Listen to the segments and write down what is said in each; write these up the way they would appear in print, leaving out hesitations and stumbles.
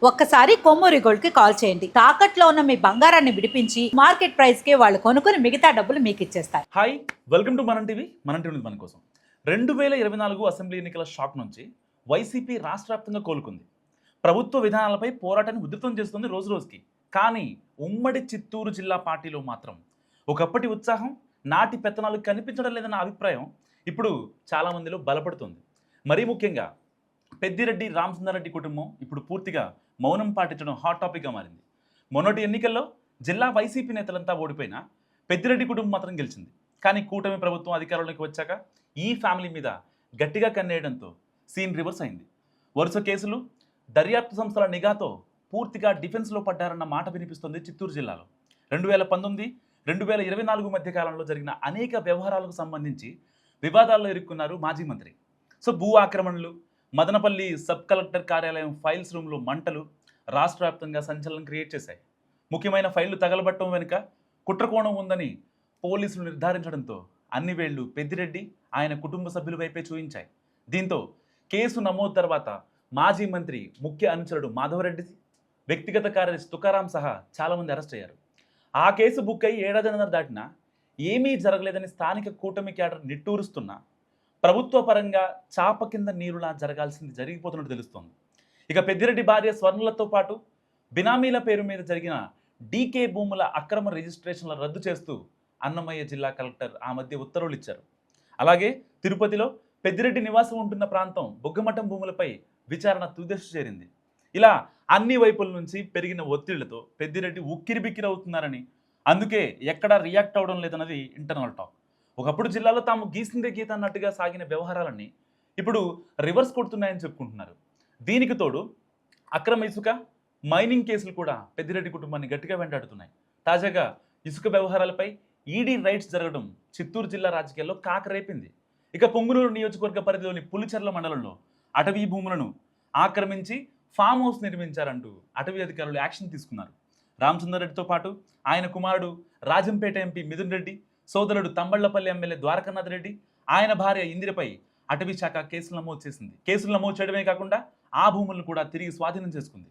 ఒక్కసారి కొమ్మూరి గోల్డ్ కి కాల్ చేయండి. తాకట్లో ఉన్న మీ బంగారాన్ని విడిపించి మార్కెట్ ప్రైస్ కి వాళ్ళు కొనుక్కుని మిగతా డబ్బులు మీకు ఇచ్చేస్తారు. హాయ్, వెల్కమ్ టు మనం టీవీ. మన టీవీ మన కోసం 2024 అసెంబ్లీ ఎన్నికల షాక్ నుంచి వైసీపీ రాష్ట్ర వ్యాప్తంగా కోలుకుంది. ప్రభుత్వ విధానాలపై పోరాటాన్ని ఉధృతం చేస్తుంది రోజు రోజుకి. కానీ ఉమ్మడి చిత్తూరు జిల్లా పార్టీలో మాత్రం ఒకప్పటి ఉత్సాహం, నాటి పెత్తనాలు కనిపించడం లేదన్న అభిప్రాయం ఇప్పుడు చాలామందిలో బలపడుతుంది. మరీ ముఖ్యంగా పెద్దిరెడ్డి రామచంద్రారెడ్డి కుటుంబం ఇప్పుడు పూర్తిగా మౌనం పాటించడం హాట్ టాపిక్గా మారింది. మొన్నటి ఎన్నికల్లో జిల్లా వైసీపీ నేతలంతా ఓడిపోయినా పెద్దిరెడ్డి కుటుంబం మాత్రం గెలిచింది. కానీ కూటమి ప్రభుత్వం అధికారంలోకి వచ్చాక ఈ ఫ్యామిలీ మీద గట్టిగా కన్నేయడంతో సీన్ రివర్స్ అయింది. వరుస కేసులు, దర్యాప్తు సంస్థల నిఘాతో పూర్తిగా డిఫెన్స్లో పడ్డారన్న మాట వినిపిస్తుంది చిత్తూరు జిల్లాలో. 2019, 2024 మధ్య కాలంలో జరిగిన అనేక వ్యవహారాలకు సంబంధించి వివాదాల్లో ఇరుక్కున్నారు మాజీ మంత్రి. భూ ఆక్రమణలు, మదనపల్లి సబ్ కలెక్టర్ కార్యాలయం ఫైల్స్ రూమ్లో మంటలు రాష్ట్ర వ్యాప్తంగా సంచలనం క్రియేట్ చేశాయి. ముఖ్యమైన ఫైళ్లు తగలబట్టడం వెనుక కుట్రకోణం ఉందని పోలీసులు నిర్ధారించడంతో అన్ని వేళ్లు పెద్దిరెడ్డి, ఆయన కుటుంబ సభ్యుల వైపే చూయించాయి. దీంతో కేసు నమోదు తర్వాత మాజీ మంత్రి ముఖ్య అనుచరుడు మాధవరెడ్డి, వ్యక్తిగత కార్యదర్శి తుకారాం సహా చాలామంది అరెస్ట్ అయ్యారు. ఆ కేసు బుక్ అయి ఏడాదిన్నర దాటినా ఏమీ జరగలేదని స్థానిక కూటమి క్యాడర్ నిట్టూరుస్తున్నా ప్రభుత్వ పరంగా చాప కింద నీరులా జరగాల్సింది జరిగిపోతున్నట్టు తెలుస్తోంది. ఇక పెద్దిరెడ్డి భార్య స్వర్ణలతో పాటు బినామీల పేరు మీద జరిగిన డీకే భూముల అక్రమ రిజిస్ట్రేషన్ల రద్దు చేస్తూ అన్నమయ్య జిల్లా కలెక్టర్ ఆ మధ్య ఉత్తర్వులు ఇచ్చారు. అలాగే తిరుపతిలో పెద్దిరెడ్డి నివాసం ఉంటున్న ప్రాంతం బొగ్గమఠం భూములపై విచారణ తుదశ చేరింది. ఇలా అన్ని వైపుల నుంచి పెరిగిన ఒత్తిళ్లతో పెద్దిరెడ్డి ఉక్కిరిబిక్కిరి అవుతున్నారని, అందుకే ఎక్కడా రియాక్ట్ అవడం లేదన్నది ఇంటర్నల్ టాక్. ఒకప్పుడు జిల్లాలో తాము గీసిందే గీత అన్నట్టుగా సాగిన వ్యవహారాలన్నీ ఇప్పుడు రివర్స్ కొడుతున్నాయని చెప్పుకుంటున్నారు. దీనికి తోడు అక్రమ ఇసుక, మైనింగ్ కేసులు కూడా పెద్దిరెడ్డి కుటుంబాన్ని గట్టిగా వెంటాడుతున్నాయి. తాజాగా ఇసుక వ్యవహారాలపై ఈడీ రైడ్స్ జరగడం చిత్తూరు జిల్లా రాజకీయాల్లో కాకరేపింది. ఇక పొంగునూరు నియోజకవర్గ పరిధిలోని పులిచెర్ల మండలంలో అటవీ భూములను ఆక్రమించి ఫామ్ హౌస్ నిర్మించారంటూ అటవీ అధికారులు యాక్షన్ తీసుకున్నారు. రామచంద్రారెడ్డితో పాటు ఆయన కుమారుడు రాజంపేట ఎంపీ మిథున్ రెడ్డి, సోదరుడు తంబళ్లపల్లి ఎమ్మెల్యే ద్వారకానాథ్ రెడ్డి, ఆయన భార్య ఇందిరపై అటవీ శాఖ కేసులు నమోదు చేసింది. కేసులు నమోదు చేయడమే కాకుండా ఆ భూములను కూడా తిరిగి స్వాధీనం చేసుకుంది.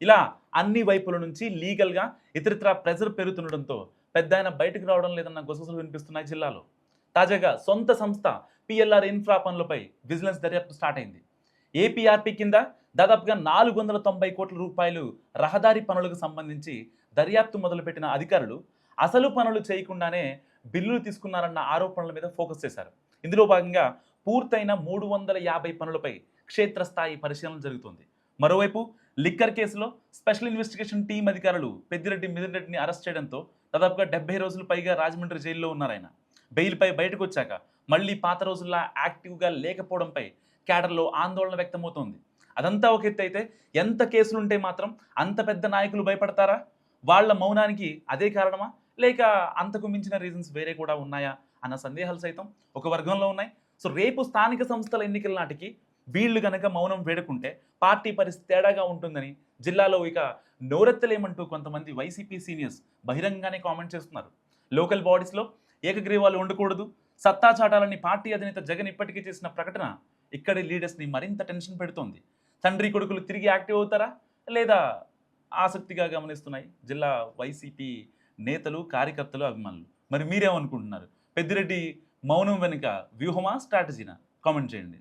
ఇలా అన్ని వైపుల నుంచి లీగల్గా ఇతరితర ప్రెజర్ పెరుగుతుండడంతో పెద్ద ఆయన బయటకు రావడం లేదన్న గుసగుసలు వినిపిస్తున్నాయి జిల్లాలో. తాజాగా సొంత సంస్థ పిఎల్ఆర్ ఇన్ఫ్రా పనులపై విజిలెన్స్ దర్యాప్తు స్టార్ట్ అయింది. ఏపీఆర్పీ కింద దాదాపుగా 490 కోట్ల రూపాయలు రహదారి పనులకు సంబంధించి దర్యాప్తు మొదలుపెట్టిన అధికారులు అసలు పనులు చేయకుండానే బిల్లులు తీసుకున్నారన్న ఆరోపణల మీద ఫోకస్ చేశారు. ఇందులో భాగంగా పూర్తయిన 350 పనులపై క్షేత్రస్థాయి పరిశీలన జరుగుతుంది. మరోవైపు లిక్కర్ కేసులో స్పెషల్ ఇన్వెస్టిగేషన్ టీం అధికారులు పెద్దిరెడ్డి, మిథున్ రెడ్డిని అరెస్ట్ చేయడంతో దాదాపుగా 70 రోజులు పైగా రాజమండ్రి జైల్లో ఉన్నారు. ఆయన బెయిల్పై బయటకు వచ్చాక మళ్ళీ పాత రోజుల్లా యాక్టివ్గా లేకపోవడంపై క్యాడర్లో ఆందోళన వ్యక్తమవుతోంది. అదంతా ఒక ఎత్తు అయితే, ఎంత కేసులుంటే మాత్రం అంత పెద్ద నాయకులు భయపడతారా? వాళ్ళ మౌనానికి అదే కారణమా, లేక అంతకు మించిన రీజన్స్ వేరే కూడా ఉన్నాయా అన్న సందేహాలు సైతం ఒక వర్గంలో ఉన్నాయి. రేపు స్థానిక సంస్థల ఎన్నికల నాటికి వీళ్ళు గనక మౌనం వేడుకుంటే పార్టీ పరిస్థితి తేడాగా ఉంటుందని జిల్లాలో ఇక నోరెత్తలేమంటూ కొంతమంది వైసీపీ సీనియర్స్ బహిరంగానే కామెంట్ చేస్తున్నారు. లోకల్ బాడీస్లో ఏకగ్రీవాలు ఉండకూడదు, సత్తా చాటాలని పార్టీ అధినేత జగన్ ఇప్పటికీ చేసిన ప్రకటన ఇక్కడి లీడర్స్ని మరింత టెన్షన్ పెడుతోంది. తండ్రి కొడుకులు తిరిగి యాక్టివ్ అవుతారా లేదా ఆసక్తిగా గమనిస్తున్నాయి జిల్లా వైసీపీ నేతలు, కార్యకర్తలు, అభిమానులు. మరి మీరేమనుకుంటున్నారు? పెద్దిరెడ్డి మౌనం వెనుక వ్యూహమా, స్ట్రాటజీనా? కామెంట్ చేయండి.